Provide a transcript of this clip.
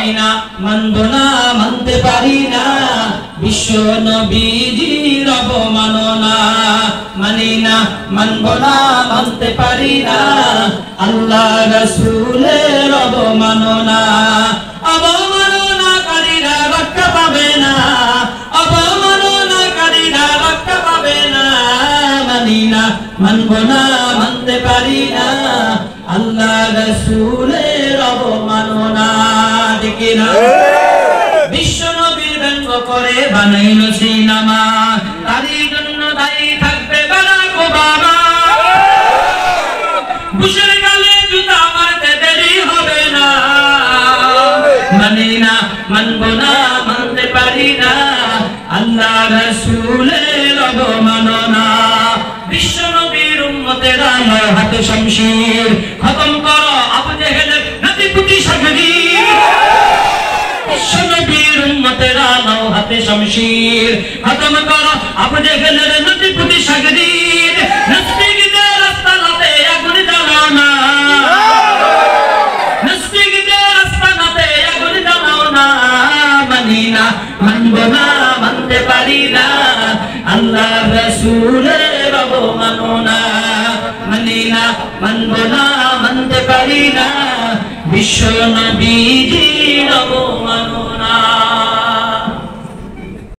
মানি না মানব না মানতে পারি না বিশ্ব নবীজির অবমাননা মানি না মানব না মানতে পারি না আল্লাহ রাসূলের অবমাননা অবমাননাকারীরা রক্ষা পাবে না অবমাননাকারীরা রক্ষা পাবে না মানি না মানব না মানতে পারি না আল্লাহ রাসূলের অবমাননা দেখি না বিশ্ব নবীর ব্যঙ্গ করে বানাইল সিনেমা তারই জন্য দায়ী থাকবে বারাক ওবামা বুশের গালে জুতা মারতে দেরি হবে না মানি না মানব না মানতে পারি না আল্লাহ রাসূলের অবমাননা বিশ্ব নবীর উম্মতেরা নয় হাতে শমশির খতম করো আবু জেহেলের নাতিপুতি শাগির বিশ্ব নবীর উম্মতেরা নয় হাতে শমশির খতম করো আবু জেহেলের নাতিপুতি শাগির নাস্তিকদের রাস্তাতে আগুন জ্বালাও না নাস্তিকদের রাস্তাতে আগুন জ্বালাও না মানি না মানব না মানতে পারি না আল্লাহ রাসূলের অবমাননা মানি না মানব না মানতে পারি না বিশ্ব নবীজির অবমাননা